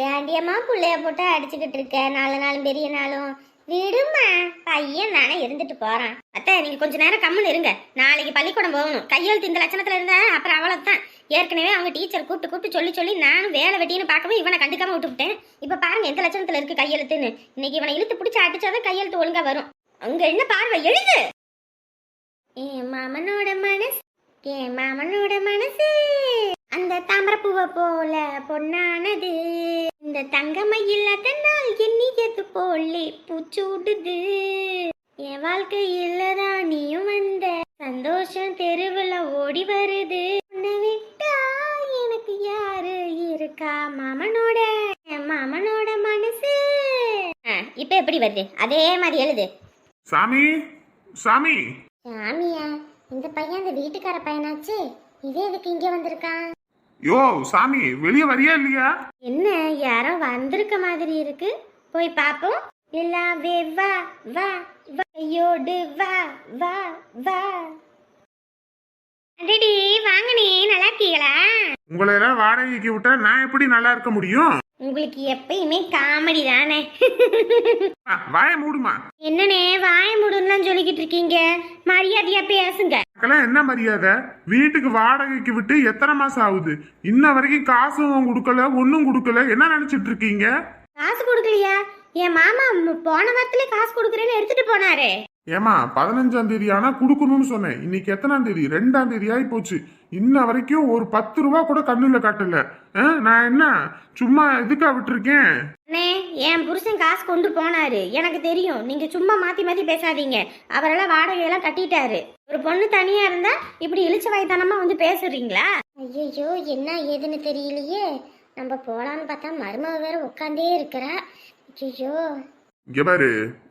ஏண்டியம்மா புள்ளைய போட்டு அடிச்சுக்கிட்டு இருக்க? 4 நாளும் பெரிய நாளும் விடுமா, பையன் தானே இருந்துட்டு போறான். அத்தை நீங்க கொஞ்ச நேரம் கம்முன்னு இருங்க, நாளைக்கு பள்ளிக்கூடம் போகணும். கையெழுத்து இந்த லட்சணத்துல இருந்தா அப்புறம் அவ்வளவுதான். ஏற்கனவே அவங்க டீச்சர் கூப்பிட்டு சொல்லி நானும் வேலை வெட்டின்னு பார்க்கவே இவனை கண்டுக்காம விட்டுவிட்டேன். இப்ப பாருங்க எந்த லட்சணத்துல இருக்கு கையெழுத்துன்னு. இன்னைக்கு இவனை இழுத்து பிடிச்சி அடிச்சாதான் கையெழுத்து ஒழுங்கா வரும். அங்க என்ன பார்வை, எழுது. ஏ மாமனோட மனசு அந்த தாமரப்பூவை போல பொன்னானது இந்த தங்கமயில் அதனால் எண்ணியது போலே பூச்சூடுது என் வாழ்க்கையில் தான் நீயும் வந்த சந்தோஷம் தெருவுல ஓடி வருது உன்னை விட்டா எனக்கு யாரு இருக்கா மாமனோட என் மாமனோட மனசு இப்ப எப்படி வருது அதே மாதிரி எழுது. சாமி சாமி சாமியா இந்த பையன் அந்த வீட்டுக்கார பையனாச்சு இதே எதுக்கு இங்க வந்திருக்கான்? யோ சாமி வெளியே வரியா இல்லையா? என்ன யாரோ வந்திருக்க மாதிரி இருக்கு போய் பாப்போம். எல்லாவே வா வா வா கையோடு வா வா வா. அடடி வாங்கனே நல்லா இருக்கீங்களா? உங்களை எல்லாம் வாடகைக்கு விட்டா நான் எப்படி நல்லா இருக்க முடியும்? உங்களுக்கு எப்பயுமே காமெடி தானே. வாய மூடுமா. என்னனே வாய மூடுன்னு சொல்லிக்கிட்டு இருக்கீங்க, மரியாதையா பேசுங்க. என்ன மரியாதை? வீட்டுக்கு வாடகைக்கு விட்டு எத்தனை மாசம் ஆகுது? இன்ன வரைக்கும் காசும் கொடுக்கல ஒன்னும் கொடுக்கல. என்ன நினைச்சிட்டு இருக்கீங்க? காசு கொடுக்கலையா? என் மாமா போன வாரத்துல காசு கொடுக்குறேன்னு எடுத்துட்டு போனாரு. ஏமா 15ஆம் தேதி ஆனா குடுக்கணும்னு சொன்னேன். இன்னைக்கு எத்தனாம் தேதி? 2ஆம் தேதி ஆகி போச்சு. இன்ன வரைக்கும் ஒரு 10 ரூபா கூட கண்ணுல காட்டல. நான் என்ன சும்மா இதுக்கா விட்டுருக்கேன்? என் புருஷன் காசு கொண்டு போனாரு, எனக்கு தெரியும். நீங்க சும்மா மாத்தி மாத்தி பேசாதீங்க. அவரெல்லாம் வாடகையெல்லாம் கட்டிட்டாரு. ஒரு பொண்ணு தனியா இருந்தா இப்படி இழிச்ச வயதானமா வந்து பேசுறீங்களா? ஐயோ என்ன ஏதுன்னு தெரியலையே. நம்ம போலான்னு பார்த்தா மருமக வேற உட்காந்தே இருக்கிறா. ஐயோ இங்க பாரு,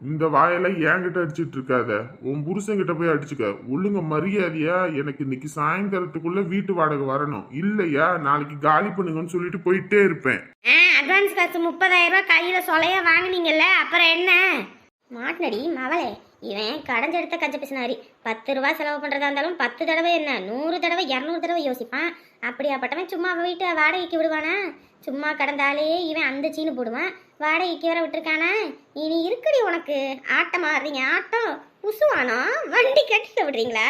இந்த வாயில என்கிட்ட அடிச்சிட்டு இருக்காத, உன் புருஷன் கிட்ட போய் அடிச்சுக்க. ஒழுங்க மரியாதையா எனக்கு இன்னைக்கு சாயந்தரத்துக்குள்ள வீட்டு வாடகை வரணும். இல்லையா நாளைக்கு காலி பண்ணுங்கன்னு சொல்லிட்டு போயிட்டே இருப்பேன். அட்வான்ஸ் காசு 30,000 ரூபாய் கையில சொலையா வாங்குனீங்கல்ல, அப்புறம் என்ன? மாட்டினடி மவளே, இவன் கடைஞ்செடுத்த கஞ்ச பிசினாரி. 10 ரூபா செலவு பண்றதா இருந்தாலும் 10 தடவை என்ன 100 தடவை 200 தடவை யோசிப்பான். அப்படியாப்பட்டவன் சும்மா வீட்டை வாடகைக்கு விடுவானா? சும்மா கடந்தாலே இவன் அந்த சீனு போடுவான். வாடகைக்கு வர விட்டுருக்கானா? இனி இருக்குடி உனக்கு. ஆட்டமா ஆடுறீங்க ஆட்டம். உசுவானா வண்டி கட்டில விடுறீங்களா?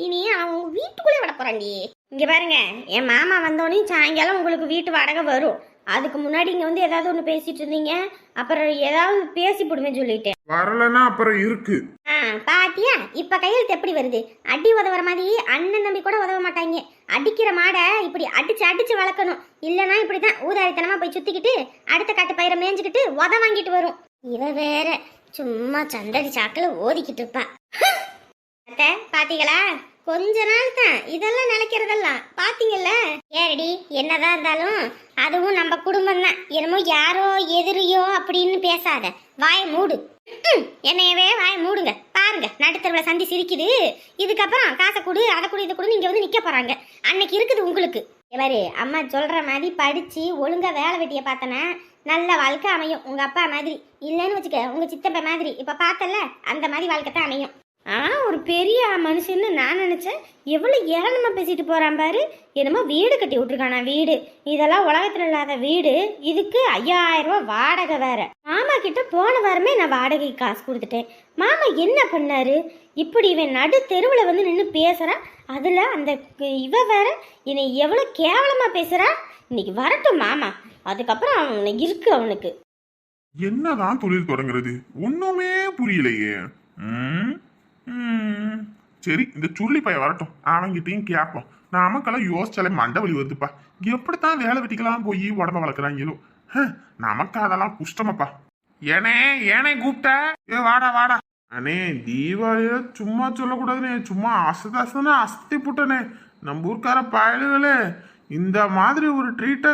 இனி அவன் வீட்டுக்குள்ளே விட போறாண்டி. இங்க பாருங்க, என் மாமா வந்தோடனே சாயங்காலம் உங்களுக்கு வீட்டு வாடகை வரும். அதுக்கு முன்னாடி இங்க வந்து ஏதாவது ஒண்ணு பேசிட்டு இருந்தீங்க, அப்புறம் ஏதாவது பேசி போடுவேன்னு சொல்லிட்டேன். வரலன்னா அப்புறம் இருக்கு. பாத்தியா இப்ப கையெழுத்து எப்படி வருது? அடி உதவுற மாதிரி அண்ணன் தம்பி கூட உதவ மாட்டாங்க. அடிக்கிற மாடை இப்படி அடிச்சு அடிச்சு வளர்க்கணும். இல்லைன்னா இப்படிதான் ஊதாரித்தனமா போய் சுத்திக்கிட்டு அடுத்த காட்டு பயிரை மேய்ஞ்சுக்கிட்டு உத வாங்கிட்டு வரும். இவ வேற சும்மா சந்தடி சாக்குல ஓதிக்கிட்டு இருப்பா. பாத்தீங்களா? கொஞ்ச நாள் தான் இதெல்லாம் நினைக்கிறதெல்லாம் பாத்தீங்கல்ல. ஏறடி என்னதான் இருந்தாலும் அதுவும் நம்ம குடும்பம் தான். என்னமோ யாரோ எதிரியோ அப்படின்னு பேசாத. வாய மூடு. என்னையவே வாய மூடுங்க. பாருங்க நடுத்தருவில் சந்தி சிரிக்குது. இதுக்கப்புறம் காசை கொடு அதை கொடு இதை கொடு நீங்க வந்து நிக்க போறாங்க. அன்னைக்கு இருக்குது உங்களுக்கு. எவரு அம்மா சொல்ற மாதிரி படிச்சு ஒழுங்கா வேலை வெட்டிய பார்த்தனா நல்ல வாழ்க்கை அமையும். உங்க அப்பா மாதிரி இல்லைன்னு வச்சுக்க, உங்க சித்தப்ப மாதிரி இப்ப பார்த்தல அந்த மாதிரி வாழ்க்கை தான் அமையும். ஒரு பெரிய மனுஷன்னு நான் நினைச்சேன். எவ்வளவு ஏளனமா பேசிட்டு போறான் பாரு. என்னமோ வீடு கட்டி விட்டுருக்கானா வீடு. இதெல்லாம் உலகத்துல இல்லாத வீடு. இதுக்கு 5000 ரூபாய் வாடகை வேற. மாமா கிட்ட போன வாரமே நான் வாடகைக்கு காசு கொடுத்துட்டேன். மாமா என்ன பண்ணாரு? இப்படி இவன் நடு தெருவில் வந்து நின்று பேசுறான். அதுல அந்த இவ வேற என்னை எவ்வளவு கேவலமா பேசுறா. இன்னைக்கு வரட்டும் மாமா, அதுக்கப்புறம் அவன் இருக்கு அவனுக்கு. என்னதான் தொழில் தொடங்குறது ஒண்ணுமே புரியலையே. சரி இந்த சுருளி பையன் வரட்டும், அவங்கிட்டையும் கேட்போம். நமக்கெல்லாம் யோசிச்சாலே மண்டை வலி வருதுப்பா. எப்படித்தான் வேலை வெட்டிக்கலாம் போய் உடம்ப வளர்க்குறாங்களோ. நமக்கு அதெல்லாம் குஷ்டமாப்பா. ஏனே ஏனே கூப்பிட்ட? வாடா வாடா. அண்ணே தீபாவளியில சும்மா சொல்லக்கூடாதுனே, சும்மா அசதாசன அசத்தி புட்டனே. நம்ம ஊர்க்கார பயலுகளே இந்த மாதிரி ஒரு ட்ரீட்டை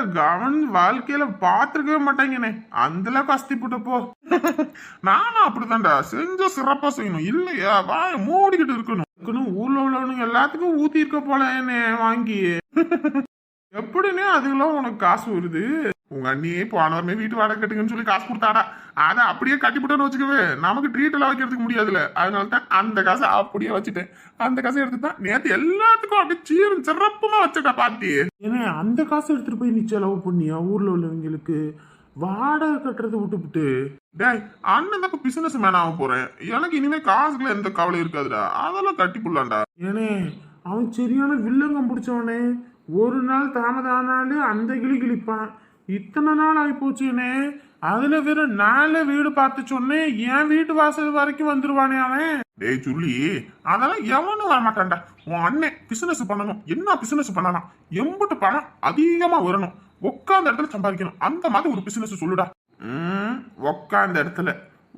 வாழ்க்கையில பார்த்துருக்கவே மாட்டாங்கண்ணே. அந்த அளவுக்கு அஸ்தி புட்டப்போ. நானும் அப்படித்தான்டா செஞ்ச சிறப்பா செய்யணும். இல்லையா வாய மூடிக்கிட்டு இருக்கணும். ஊர்ல உள்ளவனுங்க எல்லாத்துக்கும் ஊத்தி இருக்க போல என்ன வாங்கி. எப்படின்னே அதுக்கெல்லாம் உனக்கு காசு வருது? உங்க அண்ணியே போனவருமே வீட்டு வாடகை கட்டுங்கன்னு சொல்லி காசு கொடுத்தாடா. அதை அப்படியே கட்டிவிட்டோன்னு வச்சுக்கவே நமக்கு ட்ரீட் எல்லாம் வைக்கிறதுக்கு முடியாதுல்ல. அதனாலதான் அந்த காசை அப்படியே வச்சுட்டேன். அந்த காசை எடுத்துதான் நேற்று எல்லாத்துக்கும் அப்படியே சீரும் சிறப்புமா வச்சுட்டா பாத்தி. ஏன்னா அந்த காசை எடுத்துட்டு போய் நீ செலவு பண்ணியா ஊர்ல உள்ளவங்களுக்கு வாடகை கட்டுறது விட்டுவிட்டு? டேய் அண்ணன் தான் பிசினஸ் மேன் ஆக போறேன். எனக்கு இனிமே காசுக்குள்ள எந்த கவலை இருக்காதுடா. அதெல்லாம் கட்டி புடலாம்டா. ஏனே அவன் சரியான வில்லங்கம் பிடிச்சவனே. ஒரு நாள் தாமதானாலே அந்த கிளி கிழிப்பான். இத்தனை நாள் ஆகி போச்சுனே. அதுல வேற நாள வீடு பார்த்து சொன்னேன். என் வீட்டு வாசல் வரைக்கும் வந்துருவானே அவன். டேய் சொல்லி அதெல்லாம் எவனும் வரமாட்டான்டா. உன் அண்ணன் பிசினஸ் பண்ணணும், என்ன பிசினஸ் பண்ணலாம், எம்பிட்டு பணம் அதிகமா வரணும், உட்காந்த இடத்துல சம்பாதிக்கணும், அந்த மாதிரி ஒரு பிசினஸ் சொல்லுடா.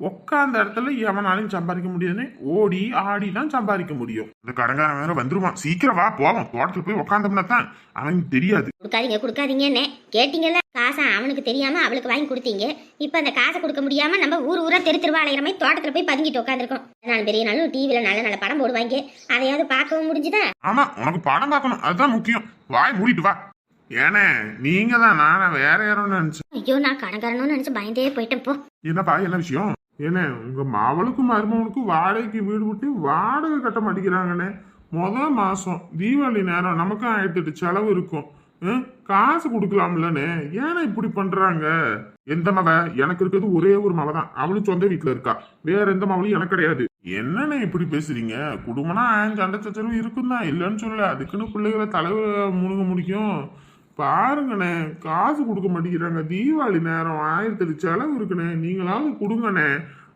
உட்காந்த இடத்துல எவனாலையும் சம்பாதிக்க முடியாதுன்னு ஓடி ஆடி தான் சம்பாதிக்க முடியும். இந்த கடங்காரன் வேற வந்துருவான், சீக்கிரம் வா போவோம். தோட்டத்துல போய் உட்காந்தோம்னா தான் அவனுக்கு தெரியாது. கொடுக்காதீங்கன்னு கேட்டீங்கல்ல, காசை அவனுக்கு தெரியாம அவளுக்கு வாங்கி கொடுத்தீங்க. இப்ப அந்த காசை கொடுக்க முடியாம நம்ம ஊரா தெருவா அலையிற மாதிரி தோட்டத்துல போய் பதுங்கிட்டு உட்காந்துருக்கோம். நான் பெரிய நாளும் டிவில நல்ல நல்ல படம் போடுவாங்க, அதையாவது பார்க்கவும் முடிஞ்சுதா? ஆமா, உனக்கு படம் பார்க்கணும், அதுதான் முக்கியம். வாய் மூடிட்டு வா. ஏனே நீங்க தான், நானா வேற யாரும் நினைச்சேன். ஐயோ, நான் கடங்காரணும்னு நினைச்சு பயந்தே போயிட்டேன். போ. என்னப்பா, என்ன விஷயம்? ஏன்னா உங்க மாவளுக்கும் மருமவனுக்கும் வாடகைக்கு வீடு விட்டு வாடகை கட்ட மாட்டேங்கிறாங்கண்ணே. மாசம் தீபாவளி நேரம் நமக்கும் 1008 செலவு இருக்கும், காசு கொடுக்கலாம்லண்ணே. ஏன்னா இப்படி பண்றாங்க? எந்த மவ? எனக்கு இருக்கிறது ஒரே ஒரு மவ தான், அவளும் சொந்த வீட்டுல இருக்கா. வேற எந்த மவளும் எனக்கு கிடையாது. என்னண்ணே இப்படி பேசுறீங்க? குடும்பம்னா சண்டை சச்சரவு இருக்கும் தான், இல்லைன்னு சொல்ல. அதுக்குன்னு பிள்ளைகளை தலைவ முழுங்க முடிக்கும். பாருங்கண்ணே, காசு கொடுக்க மாட்டேங்கிறாங்க. தீபாவளி நேரம் 1008 செலவு இருக்குண்ணே, நீங்களாவது கொடுங்கண்ணே.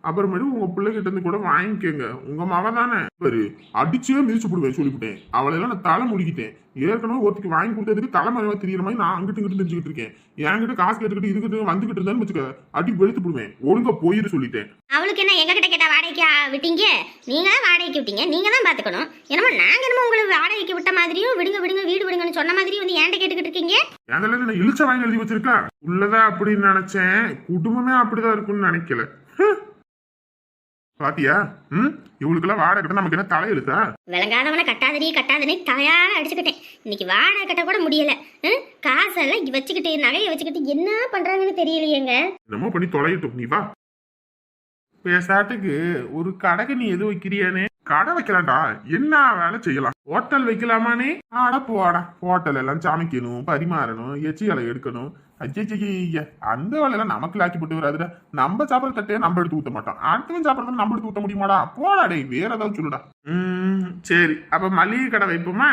அப்புறமேட்டு உங்க பிள்ளைகிட்ட இருந்து கூட வாங்கிக்கோங்க. உங்க மக தானே பாரு, அடிச்சே மிதிச்சு போடுவேன் சொல்லிவிட்டேன். அவளையெல்லாம் நான் தலை முடிக்கிட்டேன். ஏற்கனவே ஒருத்திக்கு வாங்கி கொடுத்ததுக்கு தலைமறைவா தெரியுற மாதிரி நான் அங்கிட்டு இங்கிட்டு தெரிஞ்சுக்கிட்டு இருக்கேன். என்கிட்ட காசு கேட்டுக்கிட்டு இதுக்கிட்டு வந்துகிட்டு இருந்தான்னு வச்சுக்க, அடி வெளுத்து போடுவேன். ஒழுங்கா போயிரு சொல்லிட்டேன். அவளுக்கு என்ன எங்க கிட்ட கேட்டா வாடகைக்கு விட்டீங்க? நீங்க தான் வாடகைக்கு விட்டீங்க, நீங்க தான் பாத்துக்கணும். என்னமோ நாங்க என்னமோ உங்களுக்கு வாடகைக்கு விட்ட மாதிரியும் விடுங்க விடுங்க வீடு விடுங்கன்னு சொன்ன மாதிரியும் வந்து ஏன்ட்ட கேட்டுக்கிட்டு இருக்கீங்க. அதெல்லாம் நான் இழிச்ச வாங்கி எழுதி வச்சிருக்கேன். உள்ளதான் அப்படின்னு நினைச்சேன், குடும்பமே அப்படிதான் இருக்கும்னு நினைக்கல. பாத்தியா? இவளுக்கெல்லாம் வாடகை கட்ட நமக்கு என்ன தலையெழுத்தா? விளங்காதவனை கட்டாதனே தலையால அடிச்சுக்கிட்டேன். இன்னைக்கு வாடகை கட்ட கூட முடியல. காசெல்லாம் வச்சுக்கிட்டு நகையை வச்சுக்கிட்டு என்ன பண்றாங்கன்னு தெரியலையேங்க. என்னமோ பண்ணி தொலையட்டும், நீ வா. பேசாட்டுக்கு ஒரு கடைக்கு நீ எது வைக்கிறியானே? கடை வைக்கலாம்டா, என்ன வேலை செய்யலாம். ஹோட்டல் வைக்கலாமானே? போடா, ஹோட்டல் எல்லாம் சமைக்கணும், பரிமாறணும், எச்சிகளை எடுக்கணும். ஐயா, அந்த வேலையெல்லாம் நமக்கு லாக்கி போட்டு வராதுடா. நம்ம சாப்பிட்ற தட்டையே நம்ம எடுத்து ஊத்த மாட்டோம், அடுத்தவன் சாப்பிட்றத நம்ம எடுத்து ஊத்த முடியுமாடா? போடா டே, வேற ஏதாவது சொல்லுடா. சரி, அப்ப மளிகை கடை வைப்போமா?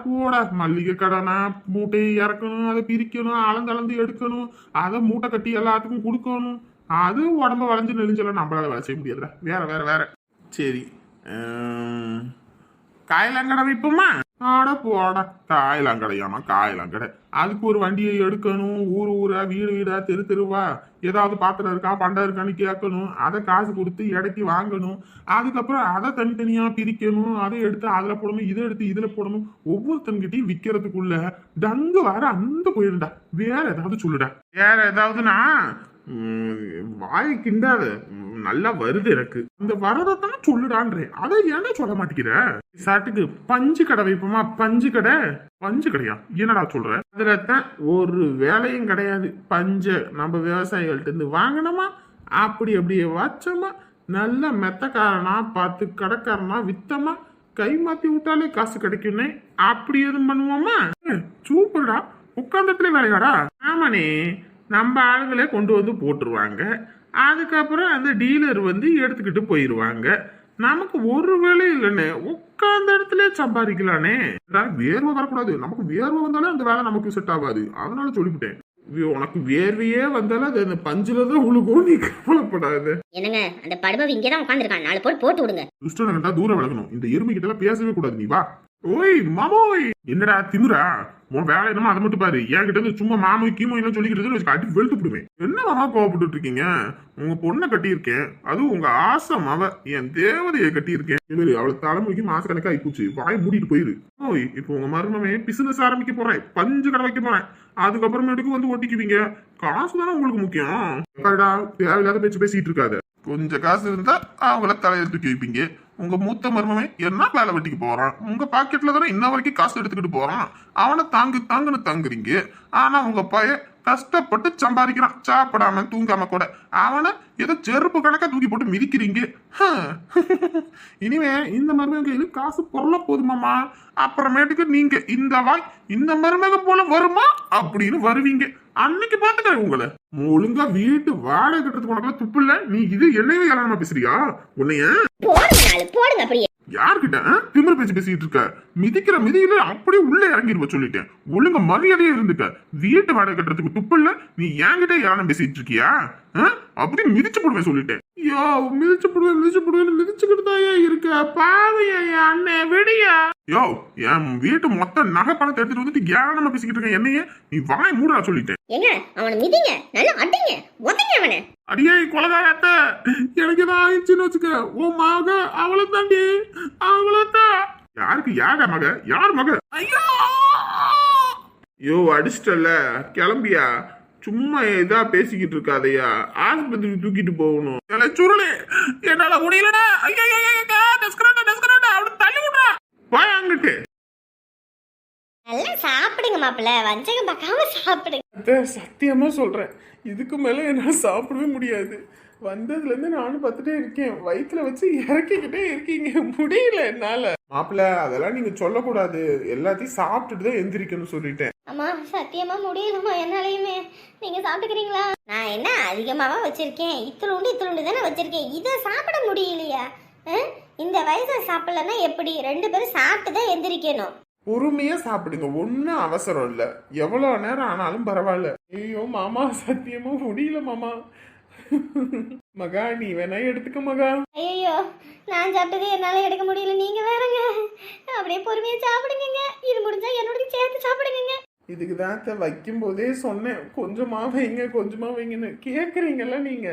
போடா, மல்லிகை கடைனா மூட்டையை இறக்கணும், அதை பிரிக்கணும், அளந்து எடுக்கணும், அதை மூட்டை கட்டி எல்லாத்துக்கும் கொடுக்கணும். அது உடம்ப வளைஞ்சு நெளிஞ்செல்லாம் நம்மளால வேலை செய்ய முடியாதுடா. வேற சரி, காயலாங்கடை வைப்போமா? போடா, காயலாங்கடையாமா? காயலாங்கடை அதுக்கு ஒரு வண்டியை எடுக்கணும், ஊரா வீடா தெருவா ஏதாவது பாத்திரம் இருக்கா பண்டா இருக்கான்னு கேட்கணும், அதை காசு கொடுத்து இடைக்கு வாங்கணும். அதுக்கப்புறம் அதை தனித்தனியா பிரிக்கணும், அதை எடுத்து அதுல போடணும், இதை எடுத்து இதுல போடணும். ஒவ்வொருத்தன்கிட்டையும் விற்கிறதுக்குள்ள டங்கு வர அந்த போயிருண்டா. வேற ஏதாவது சொல்லுடா. வேற ஏதாவதுனா வாய் கிண்டாத, நல்லா வருது எனக்கு. இந்த வரதானே சொல்லுடான்றேன், அதை ஏன்னா சொல்ல மாட்டேங்கிற? சாட்டுக்கு பஞ்சு கடை வைப்போமா? பஞ்சு கடையா? என்னடா சொல்ற? அதுலதான் ஒரு வேலையும் கிடையாது. பஞ்ச நம்ம விவசாயிகள்ட்ட இருந்து வாங்கினோமா, அப்படியே வச்சோமா, நல்ல மெத்தக்காரனா பார்த்து கடைக்காரனா வித்தமா, கை மாத்தி விட்டாலே காசு கிடைக்கும்னே. அப்படி எதுவும் பண்ணுவோமா? சூப்பர்டா, உட்கார்ந்ததுல வேலையாடா. ஆமாண்ணே, நம்ம ஆளுங்களே கொண்டு வந்து போட்டுருவாங்க. அதுக்கப்புறம் அந்த டீலர் வந்து எடுத்துக்கிட்டு போயிடுவாங்க. நமக்கு ஒரு வேலை இல்லைன்னு உட்கார்ந்த இடத்துல சம்பாதிக்கலானே. வேர்வை வரக்கூடாது, நமக்கு வேர்வை வந்தாலும் அந்த வேலை நமக்கு செட் ஆகாது. அதனால சொல்லிவிட்டேன், உனக்கு வேர்வையே வந்தாலும் அது அந்த பஞ்சுலதான் உழுகும், நீ கவலைப்படாது. என்னங்க, அந்த படுபை இங்கதான் உட்காந்துருக்கான், 4 போட்டு போட்டு விடுங்க. துஷ்டனை கண்டா தூரம் விலகணும். இந்த எருமை கிட்ட எல்லாம் பேசவே கூடாது. நீ வா. ஓய் மாமோய், என்னடா திமுறா? உன் வேலை என்னமோ அதை மட்டும் பாரு. என்கிட்ட இருந்து சும்மா மாமோய் கீமோ எல்லாம் சொல்லிக்கிட்டு அடி வெளுத்து விடுவேன். என்ன மாமா கோவப்பட்டு இருக்கீங்க? உங்க பொண்ணை கட்டியிருக்கேன், அதுவும் உங்க ஆசை மாவ என் தேவதையை கட்டியிருக்கேன். இவரு அவளை தலைமுறைக்கு மாசக்கணக்கா ஆயிப்போச்சு. வாய் மூடிட்டு போயிரு. ஓய், இப்போ உங்க மருமமே பிசினஸ் ஆரம்பிக்க போறேன், பஞ்சு கடை வைக்க போறேன். அதுக்கப்புறமேட்டுக்கு வந்து ஒட்டிக்குவீங்க. காசு தானே உங்களுக்கு முக்கியம். தேவையில்லாத பேச்சு பேசிட்டு இருக்காது. கொஞ்சம் காசு இருந்தா அவங்கள தலையை தூக்கி வைப்பீங்க. உங்க மூத்த மருமமே என்ன வேலை வெட்டிக்கு போறான்? உங்க பாக்கெட்ல தானே இன்ன வரைக்கும் காசு எடுத்துக்கிட்டு போறான். அவனை தாங்குன்னு தாங்குறீங்க. ஆனா உங்க பையன் கஷ்டப்பட்டு சம்பாதிக்கிறான், சாப்பிடாம தூங்காம கூட. அவனை ஏதோ செருப்பு கணக்கா தூக்கி போட்டு மிதிக்கிறீங்க. இனிமே இந்த மருமக கையில காசு பொருள போதுமாமா. அப்புறமேட்டுக்கு நீங்க இந்த வாய் இந்த மருமக போல வருமா அப்படின்னு வருவீங்க. அன்னைக்கு பாத்துக்கிறேன் உங்களை. ஒழுங்கா வீட்டு வாடகை கட்டுறதுக்கு உனக்கு துப்பு இல்ல. நீ இது என்னையே ஏளாம பேசுறியா? உன்னைய போடுங்க அப்படியே. யார்கிட்ட திமிரு பேச்சு பேசிட்டு இருக்க? மிதிக்கிற மிதியில அப்படியே உள்ள இறங்கிருவ சொல்லிட்டேன். ஒழுங்க மரியாதையே இருந்துக்க. வீட்டு வாடகை கட்டுறதுக்கு துப்பு இல்ல, நீ என்கிட்ட யாரும் பேசிட்டு இருக்கியா? அப்படி மிதிச்சு போடுவேன் சொல்லிட்டேன். யோ மிதிச்சுக்கிட்டு தாயா இருக்க பாவையா அண்ணன் விடியா யோ என் வீட்டு மொத்த நகை பணத்தை எடுத்துட்டு வந்துட்டு ஏனமா பேசிக்கிட்டு இருக்க என்னையே நீ வாய் மூடா சொல்லிட்டேன் ஏங்க அவனை மிதிங்க நல்லா அடிங்க உதைங்க அவனை. அடியே கொலகாரத்த எனக்கு தான் ஆயிடுச்சுன்னு வச்சுக்க உன் மக அவளை தாண்டி அவளைத்தான் யாருக்கு யார மக யார் மக ஐயோ யோ அடிச்சிட்டல கிளம்பியா சும்மா இதா பேசிக்கிட்டு இருக்காதையா ஆஸ்பத்திரி தூக்கிட்டு போகணும் சுருளே என்னால முடியலடா அவனை தள்ளி விடுறா போய் அங்கிட்டு நல்லா சாப்பிடுங்க மாப்பிள்ள வஞ்சகம் பார்க்காம சாப்பிடுங்க. அத்தை சத்தியமா சொல்றேன், இதுக்கு மேல என்னால சாப்பிடவே முடியாது. வந்ததுல இருந்து நானும் பார்த்துட்டே இருக்கேன், வயிற்றுல வச்சு இறக்கிக்கிட்டே இருக்கீங்க, முடியல என்னால. மாப்பிள்ள அதெல்லாம் நீங்க சொல்லக்கூடாது, எல்லாத்தையும் சாப்பிட்டுட்டு தான் எந்திரிக்கணும்னு சொல்லிட்டேன். அம்மா சத்தியமா முடியலம்மா என்னாலையுமே. நீங்க சாப்பிட்டுக்கிறீங்களா? நான் என்ன அதிகமாவா வச்சிருக்கேன், இத்துளுண்டு தானே வச்சிருக்கேன், இதை சாப்பிட முடியலையா? இந்த வயசுல சாப்பிடலன்னா எப்படி? 2 பேரும் சாப்பிட்டு தான் எந்திரிக்கணும். பொறுமையா சாப்பிடுங்க, ஒன்னும் அவசரம் இல்ல, எவ்வளவு நேரம் ஆனாலும் பரவாயில்ல. ஐயோ மாமா சத்தியமா முடியல மாமா. மகா நீ வேணா எடுத்துக்க மகா. ஐயோ நான் சாப்பிட்டதே என்னால எடுக்க முடியல, நீங்க வேறங்க. அப்படியே பொறுமையா சாப்பிடுங்க, இது முடிஞ்சா என்னோட சேர்த்து சாப்பிடுங்க. இதுக்கு தான் வைக்கும் போதே சொன்னேன், கொஞ்சமா வைங்கன்னு கேக்குறீங்கல்ல நீங்க.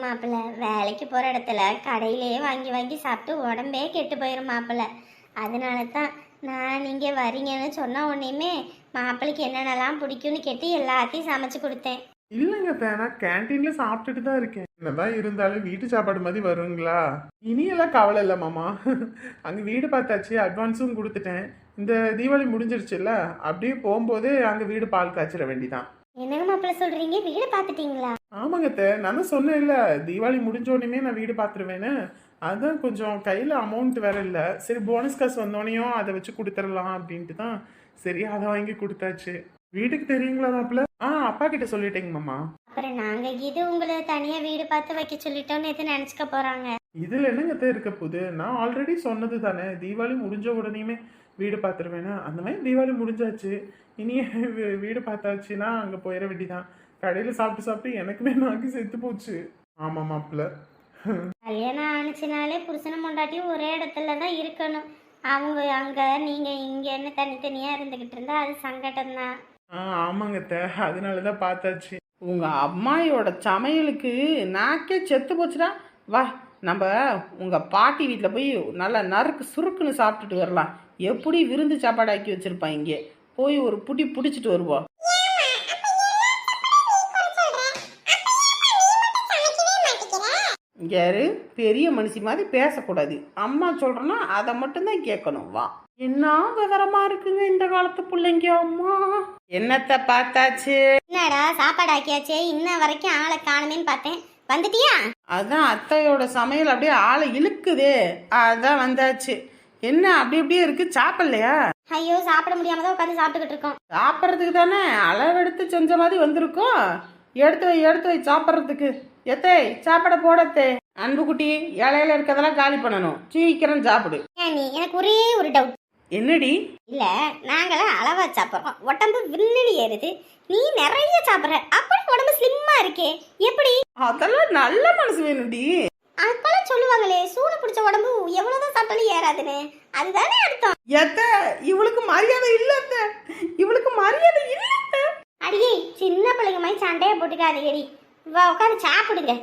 மாப்பிள்ள வேலைக்கு போற இடத்துல கடையிலேயே வாங்கி சாப்பிட்டு உடம்பே கெட்டு போயிரும் மாப்பிள்ள. அதனால தான் நான் நீங்க வரீங்கன்னு சொன்ன உடனேயுமே மாப்பிள்ளைக்கு என்னென்னலாம் பிடிக்கும்னு கேட்டு எல்லாத்தையும் சமைச்சு கொடுத்தேன். இல்லைங்க நான் கேன்டீன்ல சாப்பிட்டுட்டு தான் இருக்கேன். என்னதான் இருந்தாலும் வீட்டு சாப்பாடு மாதிரி வருங்களா? இனியெல்லாம் கவலை இல்லை மாமா. அங்க வீடு பார்த்தாச்சு, அட்வான்ஸும் கொடுத்துட்டேன். இந்த தீபாவளி முடிஞ்சிருச்சுல்ல, அப்படியே போகும்போதே அங்க வீடு பால் காய்ச்சிட வேண்டிதான். என்னங்க மாப்பிள்ள சொல்றீங்க, வீடு பார்த்துட்டீங்களா? ஆமாங்க நானும் சொன்னேன் இல்ல, தீபாவளி முடிஞ்ச உடனே நான் வீடு பார்த்துருவேன்னு. அதான் கொஞ்சம் கையில் அமௌண்ட் வேற இல்லை, சரி போனஸ் காசு வந்தோடனையும் அதை வச்சு கொடுத்துடலாம் அப்படின்ட்டு தான் சரி அதை வாங்கி கொடுத்தாச்சு. வீட்டுக்கு தெரியுங்களா மாப்பிள்ள? அப்பா கிட்ட சொல்லிட்டேங்க மாமா. அப்புறம் நாங்க இது உங்களை தனியா வீடு பார்த்து வைக்க சொல்லிட்டோம்னு எது நினைச்சுக்க போறாங்க? இதுல என்னங்க இருக்க போகுது, நான் ஆல்ரெடி சொன்னது தானே, தீபாவளி முடிஞ்ச உடனேயுமே வீடு பார்த்துருவேன்னா. அந்த மாதிரி தீபாவளி முடிஞ்சாச்சு, இனி வீடு பார்த்தாச்சுன்னா அங்கே போயிட வேண்டிதான். கடையில் சாப்பிட்டு எனக்குமே நாக்கு செத்து போச்சு. ஆமா மாப்பிள்ள, கல்யாணம் ஆனிச்சுனாலே புருஷனும் பொண்டாட்டியும் ஒரே இடத்துல தான் இருக்கணும். அவங்க அங்க நீங்க இங்கன்னு தனித்தனியா இருந்துகிட்டு இருந்தா அது சங்கடம் தான். ஆமாங்க அதனாலதான் பார்த்தாச்சு. உங்க அம்மாயோட சமையலுக்கு நாக்கே செத்து போச்சுடா. வா நம்ம உங்க பாட்டி வீட்டில் போய் நல்லா நறுக்கு சுருக்குன்னு சாப்பிட்டுட்டு வரலாம். எப்படி விருந்து சாப்பாடு ஆக்கி வச்சிருப்பான், இங்கே போய் ஒரு புடி பிடிச்சிட்டு வருவோம். யாரு பெரிய மனுஷி மாதிரி பேசக்கூடாது, அம்மா சொல்றேன்னா அதை மட்டும்தான் கேட்கணும். வா, என்ன விவரமா இருக்குங்க இந்த காலத்து பிள்ளைங்க. அம்மா என்னத்த பார்த்தாச்சு? என்னடா சாப்பாடு ஆக்கியாச்சே, இன்ன வரைக்கும் ஆளை காணுமேன்னு பார்த்தேன், வந்துட்டியா? அதான் அத்தையோட சமையல் அப்படியே ஆளை இழுக்குதே, அதான் வந்தாச்சு. என்ன அப்படி அப்படியே இருக்கு, சாப்பிடலையா? ஐயோ சாப்பிட முடியாம தான் உட்காந்து சாப்பிட்டுக்கிட்டு இருக்கோம். சாப்பிட்றதுக்கு தானே அளவெடுத்து செஞ்ச மாதிரி வந்திருக்கோம். எடுத்து வை சாப்பிட்றதுக்கு. எத்தே சாப்பாட போடத்தே. அன்புக்குட்டி இலையில இருக்கதெல்லாம் காலி பண்ணணும், சீக்கிரம் சாப்பிடு. நீ எனக்கு ஒரே ஒரு டவுட். என்னடி? இல்ல நாங்களாம் அளவா சாப்பிட்றோம், உடம்பு விண்ணிலி ஏறுது, நீ நிறைய சாப்பிட்ற, அப்படி உடம்பு ஸ்லிம்மா இருக்கே எப்படி? அதெல்லாம் நல்ல மனசு வேணும்டி. அப்பெல்லாம் சொல்லுவாங்களே சூடு பிடிச்ச உடம்பு எவ்வளவுதான் சாப்பிட்டாலும் ஏறாதுன்னு, அதுதானே அர்த்தம். எத்த இவளுக்கு மரியாதை இல்ல, இவளுக்கு மரியாதை இல்ல. அடியே சின்ன பிள்ளைங்க மாதிரி சண்டையை போட்டுக்காதீங்கடி, வா உட்காந்து சாப்பிடுங்க.